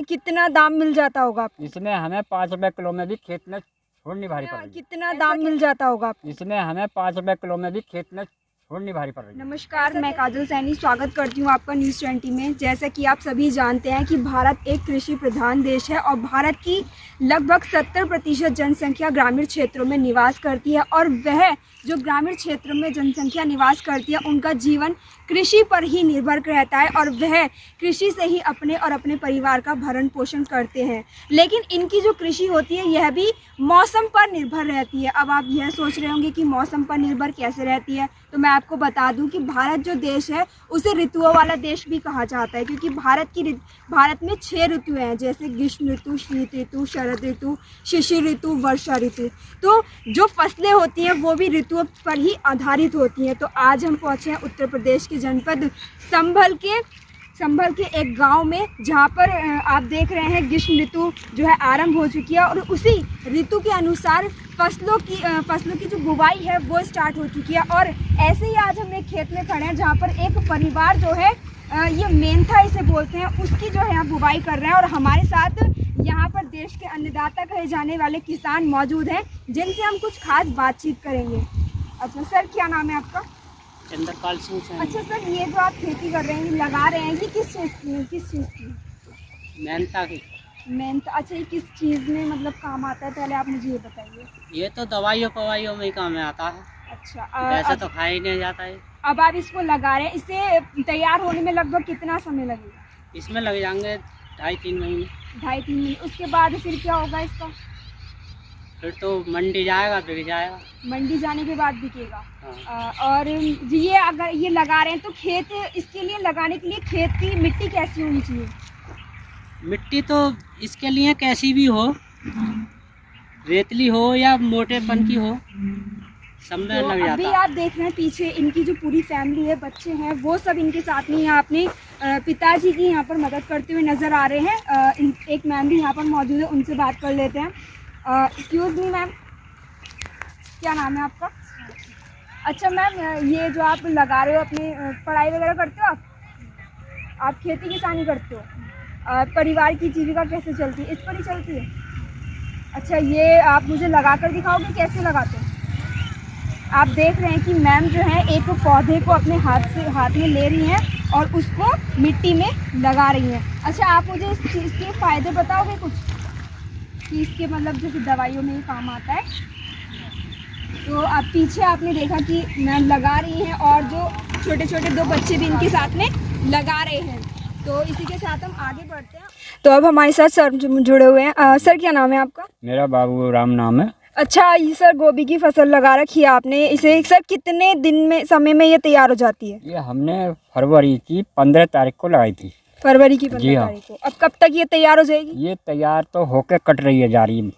कितना दाम मिल जाता होगा आपको? इसमें हमें 5 रुपए किलो में भी खेत में छोड़नी भारी पड़ रही है। कितना दाम मिल जाता होगा आपको? इसमें हमें 5 रुपए किलो में भी खेत में छोड़नी भारी पड़ रही है। नमस्कार, मैं काजल सैनी स्वागत करती हूँ आपका न्यूज़ 20 में। जैसा कि आप सभी जानते हैं कि भारत एक कृषि प्रधान देश है और भारत की लगभग 70% जनसंख्या ग्रामीण क्षेत्रों में निवास करती है और वह जो ग्रामीण क्षेत्र में जनसंख्या निवास करती है उनका जीवन कृषि पर ही निर्भर रहता है और वह कृषि से ही अपने और अपने परिवार का भरण पोषण करते हैं। लेकिन इनकी जो कृषि होती है यह भी मौसम पर निर्भर रहती है। अब आप यह सोच रहे होंगे कि मौसम पर निर्भर कैसे रहती है, तो मैं आपको बता दूं कि भारत जो देश है उसे ऋतुओं वाला देश भी कहा जाता है, क्योंकि भारत में 6 ऋतु हैं, जैसे ग्रीष्म ऋतु, शीत ऋतु, शरद ऋतु, शिशिर ऋतु, वर्षा ऋतु। तो जो फसलें होती हैं वो भी ऋतुओं पर ही आधारित होती हैं। तो आज हम पहुँचे हैं उत्तर प्रदेश के जनपद संभल के एक गांव में, जहां पर आप देख रहे हैं ग्रीष्म ऋतु जो है आरंभ हो चुकी है और उसी ऋतु के अनुसार फसलों की जो बुवाई है वो स्टार्ट हो चुकी है। और ऐसे ही आज हम एक खेत में खड़े हैं जहां पर एक परिवार जो है ये मेंथा इसे बोलते हैं, उसकी जो है यहाँ बुवाई कर रहे हैं और हमारे साथ यहाँ पर देश के अन्नदाता कहे जाने वाले किसान मौजूद हैं जिनसे हम कुछ खास बातचीत करेंगे। अच्छा सर, क्या नाम है आपका? चंद्रपाल सिंह। अच्छा सर, ये जो आप खेती कर रहे हैं, लगा रहे हैं, ये किस चीज़ की? मेहनता की। मेहनत। अच्छा, ये किस चीज़ में मतलब काम आता है, पहले आप मुझे ये बताइए। ये तो दवाइयों पवाइयों में ही काम में आता है। अच्छा, वैसे तो खाया ही नहीं जाता है। अब आप इसको लगा रहे हैं, इसे तैयार होने में लगभग कितना समय लगेगा? इसमें लग जाएंगे 2.5-3 महीने। 2.5-3 महीने। उसके बाद फिर क्या होगा इसका? फिर तो मंडी जाएगा, बिक जाएगा। मंडी जाने के बाद बिकेगा। हाँ। और ये अगर ये लगा रहे हैं तो खेत, इसके लिए लगाने के लिए खेत की मिट्टी कैसी होनी चाहिए? मिट्टी तो इसके लिए कैसी भी हो, रेतली हो या मोटेपन की हो, सब में तो लग जाता अभी है। आप देख रहे हैं पीछे इनकी जो पूरी फैमिली है, बच्चे हैं, वो सब इनके साथ में यहाँ अपने पिताजी की यहाँ पर मदद करते हुए नज़र आ रहे हैं। एक मैम भी यहाँ पर मौजूद है, उनसे बात कर लेते हैं। एक्सक्यूज़ मी मैम, क्या नाम है आपका? अच्छा मैम, ये जो आप लगा रहे हो, अपनी पढ़ाई वगैरह करते हो आप खेती किसानी करते हो? परिवार की जीविका कैसे चलती है? इस पर ही चलती है? अच्छा, ये आप मुझे लगा कर दिखाओगे कैसे लगाते हो? आप देख रहे हैं कि मैम जो है एक पौधे को अपने हाथ में ले रही हैं और उसको मिट्टी में लगा रही हैं। अच्छा, आप मुझे इस चीज़ के फ़ायदे बताओगे कुछ, कि इसके मतलब जैसे दवाइयों में ही काम आता है? तो आप पीछे आपने देखा कि मैम लगा रही हैं और जो छोटे छोटे 2 बच्चे भी इनके साथ में लगा रहे हैं। तो इसी के साथ हम आगे बढ़ते हैं। तो अब हमारे साथ सर जुड़े हुए हैं। सर, क्या नाम है आपका? मेरा बाबू राम नाम है। अच्छा, ये सर गोभी की फसल लगा रखी है आपने, इसे सर कितने दिन में समय में ये तैयार हो जाती है? ये हमने फरवरी की 15 तारीख को लगाई थी। फरवरी की 15 हाँ। तारीख को। अब कब तक ये तैयार हो जाएगी? ये तैयार तो होके कट रही है, जा रही है।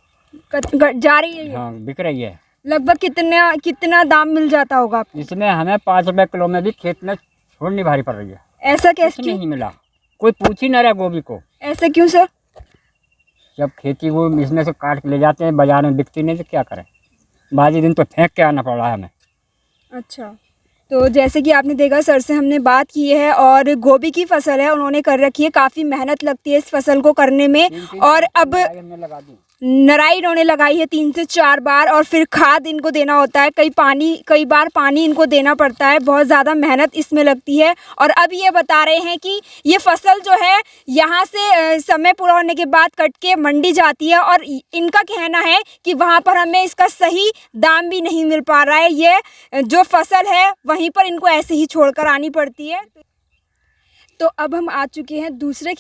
जा रही है ये? हाँ, बिक रही है। लगभग कितना दाम मिल जाता होगा आपको? इसमें हमें 5 रुपए किलो में भी खेत में छोड़नी भारी पड़ रही है। ऐसा कैसे? कुछ नहीं मिला, कोई पूछ ही ना रहा गोभी को। ऐसे क्यों सर? जब खेती को इसमें से काट के ले जाते हैं, बाजार में बिकती नहीं तो क्या करें, बाजी दिन तो फेंक के आना पड़ रहा है हमें। अच्छा, तो जैसे कि आपने देखा, सर से हमने बात की है और गोभी की फसल है, उन्होंने कर रखी है, काफ़ी मेहनत लगती है इस फसल को करने में। और अब हमने लगा दी, नराई इन्होंने लगाई है 3 से 4 बार और फिर खाद इनको देना होता है, कई बार पानी इनको देना पड़ता है, बहुत ज़्यादा मेहनत इसमें लगती है। और अब ये बता रहे हैं कि ये फसल जो है यहाँ से समय पूरा होने के बाद कट के मंडी जाती है और इनका कहना है कि वहाँ पर हमें इसका सही दाम भी नहीं मिल पा रहा है। ये जो फसल है वहीं पर इनको ऐसे ही छोड़कर आनी पड़ती है। तो अब हम आ चुके हैं दूसरे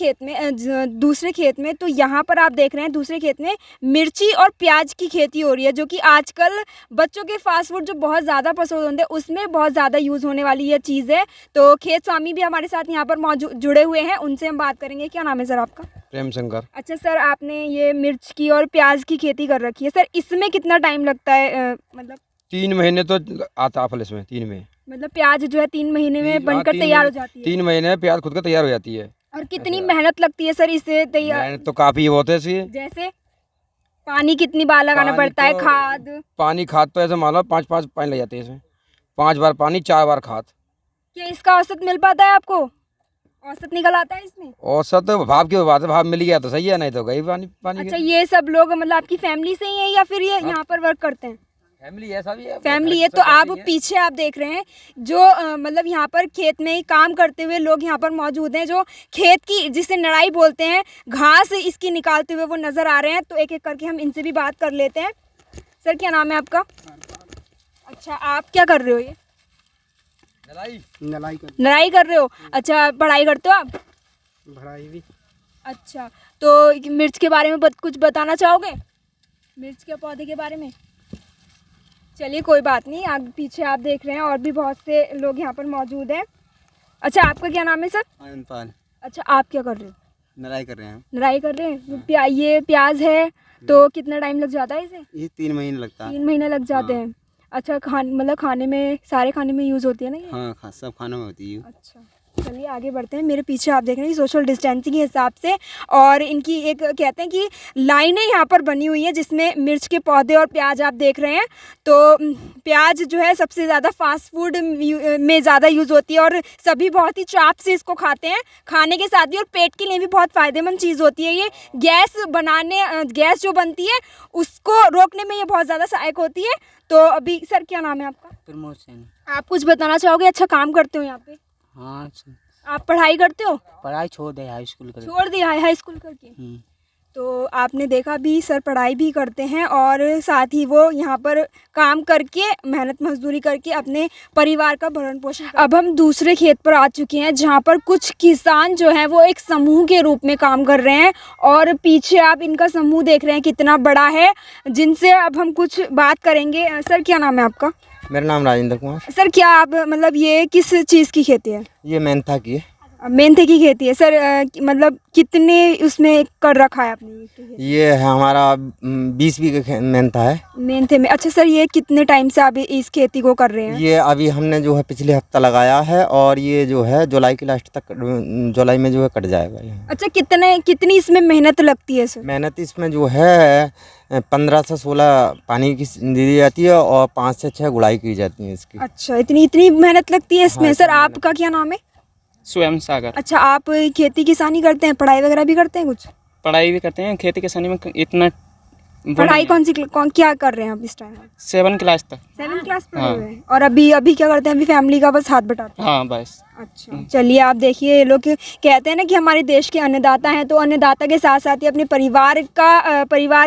खेत में। तो यहाँ पर आप देख रहे हैं दूसरे खेत में मिर्ची और प्याज की खेती हो रही है, जो कि आजकल बच्चों के फास्ट फूड जो बहुत ज़्यादा पसंद होते हैं उसमें बहुत ज़्यादा यूज़ होने वाली ये चीज़ है। तो खेत स्वामी भी हमारे साथ यहाँ पर जुड़े हुए हैं, उनसे हम बात करेंगे। क्या नाम है सर आपका? प्रेम शंकर। अच्छा सर, आपने ये मिर्च की और प्याज की खेती कर रखी है, सर इसमें कितना टाइम लगता है? मतलब 3 महीने तो आता फल इसमें, 3 महीने। मतलब प्याज जो है 3 महीने में बनकर तैयार हो जाती है? 3 महीने में प्याज खुद का तैयार हो जाती है। और कितनी मेहनत लगती है सर इसे तैयार? मेहनत तो काफ़ी बहुत है इसकी। जैसे पानी कितनी बार लगाना पड़ता है? खाद तो ऐसे मान लो 5-5 पानी लग जाते हैं इसमें। 5 बार पानी, 4 बार खाद। क्या इसका औसत मिल पाता है आपको? औसत निकल आता है इसमें? औसत तो भाव की बात है, भाव मिल गया तो सही है, नहीं तो गई पानी पानी अच्छा, ये सब लोग मतलब आपकी फैमिली से ही है या फिर ये यहाँ पर वर्क करते हैं? फैमिली है, सभी है, फैमिली है। तो आप पीछे आप देख रहे हैं जो मतलब यहाँ पर खेत में ही काम करते हुए लोग यहाँ पर मौजूद हैं, जो खेत की जिसे नड़ाई बोलते हैं, घास इसकी निकालते हुए वो नज़र आ रहे हैं। तो एक एक करके हम इनसे भी बात कर लेते हैं। सर, क्या नाम है आपका? अच्छा, आप क्या कर रहे हो? ये नड़ाई कर रहे हो? अच्छा, पढ़ाई करते हो आप? पढ़ाई भी। अच्छा, तो मिर्च के बारे में कुछ बताना चाहोगे? मिर्च के पौधे के बारे में? चलिए, कोई बात नहीं। आप पीछे आप देख रहे हैं और भी बहुत से लोग यहाँ पर मौजूद हैं। अच्छा, आपका क्या नाम है सर? आनंदपाल। अच्छा, आप क्या कर रहे हो? नराई कर रहे हैं। नराई कर रहे हैं। ये प्याज है, तो कितना टाइम लग जाता है इसे? ये 3 महीने लगता है। 3 महीने लग जाते हैं। अच्छा, मतलब खाने में, सारे खाने में यूज़ होती है ना ये? हाँ, सब खानों में होती है। अच्छा, चलिए आगे बढ़ते हैं। मेरे पीछे आप देख रहे हैं सोशल डिस्टेंसिंग के हिसाब से, और इनकी एक कहते हैं कि लाइनें यहाँ पर बनी हुई हैं जिसमें मिर्च के पौधे और प्याज आप देख रहे हैं। तो प्याज जो है सबसे ज़्यादा फास्ट फूड में ज़्यादा यूज़ होती है और सभी बहुत ही चाप से इसको खाते हैं, खाने के साथ ही, और पेट के लिए भी बहुत फ़ायदेमंद चीज़ होती है। ये गैस जो बनती है उसको रोकने में ये बहुत ज़्यादा सहायक होती है। तो अभी सर, क्या नाम है आपका? प्रमोद सिंह। आप कुछ बताना चाहोगे? अच्छा काम करते हो यहाँ पे? हाँ, आप पढ़ाई करते हो? पढ़ाई छोड़ दे, हाई स्कूल कर। छोड़ दिया है हाई स्कूल करके? तो आपने देखा भी, सर पढ़ाई भी करते हैं और साथ ही वो यहाँ पर काम करके, मेहनत मजदूरी करके अपने परिवार का भरण पोषण। अब हम दूसरे खेत पर आ चुके हैं जहाँ पर कुछ किसान जो हैं वो एक समूह के रूप में काम कर रहे हैं, और पीछे आप इनका समूह देख रहे हैं कितना बड़ा है, जिनसे अब हम कुछ बात करेंगे। सर, क्या नाम है आपका? मेरा नाम राजेंद्र कुमार। सर, क्या आप मतलब ये किस चीज़ की खेती है? ये मेंथा की है। मेंथे की खेती है। सर, मतलब कितने उसमें कर रखा है आपने? ये है हमारा 20 बीघे मेंथा है मेंथे में। अच्छा सर, ये कितने टाइम से आप इस खेती को कर रहे हैं? ये अभी हमने जो है पिछले हफ्ता लगाया है, और ये जो है जुलाई की लास्ट तक, जुलाई में जो है कट जाएगा ये। अच्छा, कितनी इसमें मेहनत लगती है सर? मेहनत इसमें जो है 15 से 16 पानी की दी जाती है और 5 से 6 गुड़ाई की जाती है इसकी। अच्छा, इतनी मेहनत लगती है इसमें। सर, आपका क्या नाम है? स्वयं सागर। अच्छा, आप खेती किसानी करते हैं, पढ़ाई वगैरह भी करते हैं कुछ? पढ़ाई भी करते हैं, खेती किसानी में इतना पढ़ाई क्या कर रहे हैं आप इस टाइम? 7 क्लास तक। 7 क्लास पढ़े हुए हैं। और अभी क्या करते हैं? अभी फैमिली का बस हाथ बटाते हैं? हाँ, बस। अच्छा, चलिए आप देखिए, ये लोग कहते हैं ना कि हमारे देश के अन्नदाता हैं, तो अन्नदाता के साथ साथ ही अपने परिवार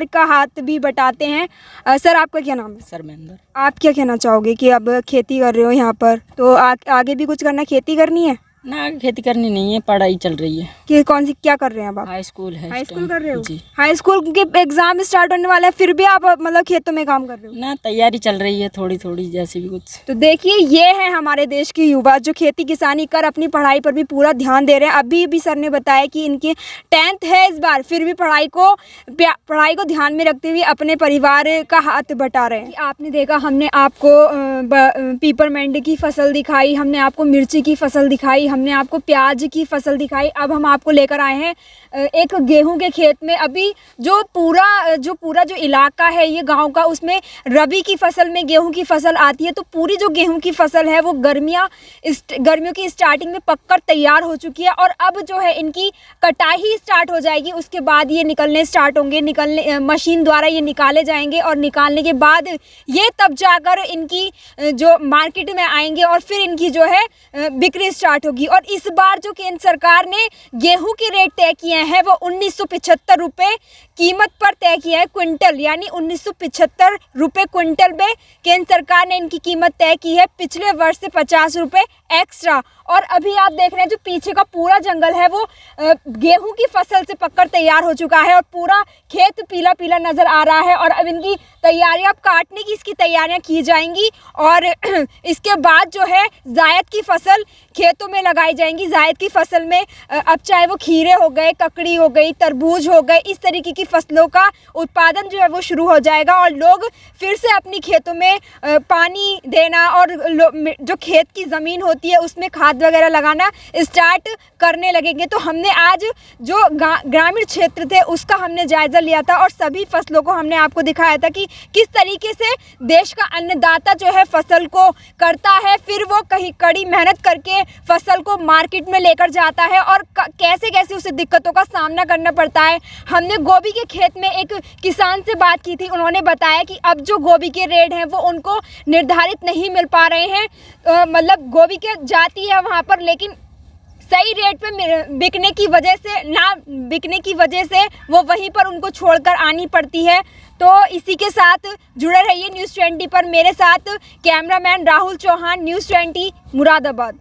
का हाथ भी बटाते हैं। सर, आपका क्या नाम है? सर, महेंद्र। आप क्या कहना चाहोगे कि अब खेती कर रहे हो यहाँ पर, तो आगे भी कुछ करना, खेती करनी है ना? खेती करनी नहीं है, पढ़ाई चल रही है। कि क्या कर रहे हैं अब आप? हाई स्कूल है। हाई स्कूल कर रहे हो जी। हाई स्कूल के एग्जाम स्टार्ट होने वाला है, फिर भी आप मतलब खेतों में काम कर रहे हो? ना, तैयारी चल रही है थोड़ी थोड़ी, जैसे भी कुछ। तो देखिए, ये है हमारे देश के युवा जो खेती किसानी कर अपनी पढ़ाई पर भी पूरा ध्यान दे रहे हैं। अभी भी सर ने बताया कि इनके 10th है इस बार, फिर भी पढ़ाई को ध्यान में रखते हुए अपने परिवार का हाथ बटा रहे हैं। आपने देखा, हमने आपको पीपरमेंट की फसल दिखाई, हमने आपको मिर्ची की फसल दिखाई, हमने आपको प्याज की फसल दिखाई। अब हम आपको लेकर आए हैं एक गेहूं के खेत में। अभी जो पूरा इलाका है ये गांव का, उसमें रबी की फसल में गेहूं की फसल आती है। तो पूरी जो गेहूं की फसल है वो गर्मियों की स्टार्टिंग में पककर तैयार हो चुकी है, और अब जो है इनकी कटाई स्टार्ट हो जाएगी। उसके बाद ये निकलने स्टार्ट होंगे, मशीन द्वारा ये निकाले जाएंगे, और निकालने के बाद ये तब जाकर इनकी जो मार्केट में आएंगे और फिर इनकी जो है बिक्री स्टार्ट होगी। और इस बार जो केंद्र सरकार ने गेहूं के रेट तय किए हैं वो 1975 रुपये कीमत पर तय किया है, क्विंटल, यानी 1975 रुपये क्विंटल में केंद्र सरकार ने इनकी कीमत तय की है, पिछले वर्ष से 50 रुपये एक्स्ट्रा। और अभी आप देख रहे हैं जो पीछे का पूरा जंगल है वो गेहूं की फसल से पककर तैयार हो चुका है, और पूरा खेत पीला पीला नज़र आ रहा है। और अब इनकी तैयारियां, अब काटने की इसकी तैयारियां की जाएंगी, और इसके बाद जो है जायद की फसल खेतों में लगाई जाएंगी। जायद की फसल में अब चाहे वो खीरे हो गए, ककड़ी हो गई, तरबूज हो गए, इस तरीके की फसलों का उत्पादन जो है वो शुरू हो जाएगा, और लोग फिर से अपनी खेतों में पानी देना और जो खेत की ज़मीन होती है उसमें खाद वगैरह लगाना स्टार्ट करने लगेंगे। तो हमने आज जो ग्रामीण क्षेत्र थे उसका हमने जायज़ा लिया था, और सभी फसलों को हमने आपको दिखाया था कि किस तरीके से देश का अन्नदाता जो है फसल को करता है, फिर वो कहीं कड़ी मेहनत करके फसल फल को मार्केट में लेकर जाता है और कैसे कैसे उसे दिक्कतों का सामना करना पड़ता है। हमने गोभी के खेत में एक किसान से बात की थी, उन्होंने बताया कि अब जो गोभी के रेट हैं वो उनको निर्धारित नहीं मिल पा रहे हैं। मतलब गोभी के जाती है वहाँ पर, लेकिन सही रेट पे बिकने की वजह से वो वहीं पर उनको छोड़कर आनी पड़ती है। तो इसी के साथ जुड़े रहिए न्यूज़ 20 पर। मेरे साथ कैमरामैन राहुल चौहान, न्यूज़ 20 मुरादाबाद।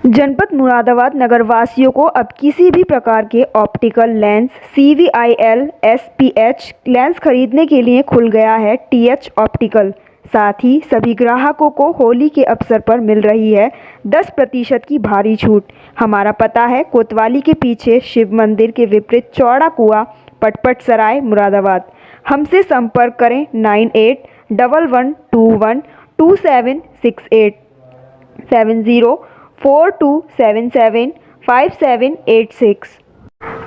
जनपद मुरादाबाद नगर वासियों को अब किसी भी प्रकार के optical lens CVIL SPH lens खरीदने के लिए खुल गया है TH ऑप्टिकल। साथ ही सभी ग्राहकों को होली के अवसर पर मिल रही है 10% की भारी छूट। हमारा पता है कोतवाली के पीछे शिव मंदिर के विपरीत चौड़ा कुआं, पटपट सराय, मुरादाबाद। हमसे संपर्क करें 9811212768 7042775786।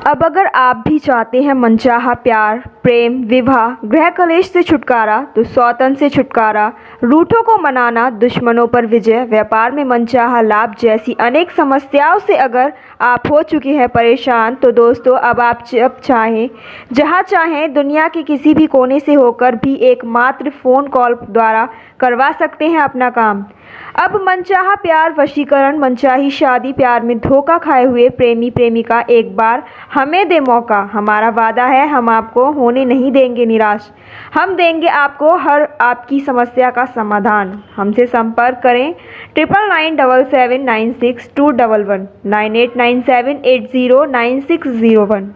अब अगर आप भी चाहते हैं मनचाहा प्यार, प्रेम, विवाह, गृह कलेश से छुटकारा, तो सौतन से छुटकारा, रूठों को मनाना, दुश्मनों पर विजय, व्यापार में मनचाहा लाभ जैसी अनेक समस्याओं से अगर आप हो चुके हैं परेशान, तो दोस्तों अब आप जब चाहें, जहां चाहें, दुनिया के किसी भी कोने से होकर भी एकमात्र फ़ोन कॉल द्वारा करवा सकते हैं अपना काम। अब मनचाहा प्यार, वशीकरण, मनचाही शादी, प्यार में धोखा खाए हुए प्रेमी प्रेमिका एक बार हमें दे मौका। हमारा वादा है, हम आपको होने नहीं देंगे निराश। हम देंगे आपको हर आपकी समस्या का समाधान। हमसे संपर्क करें 9997796211 9897809601।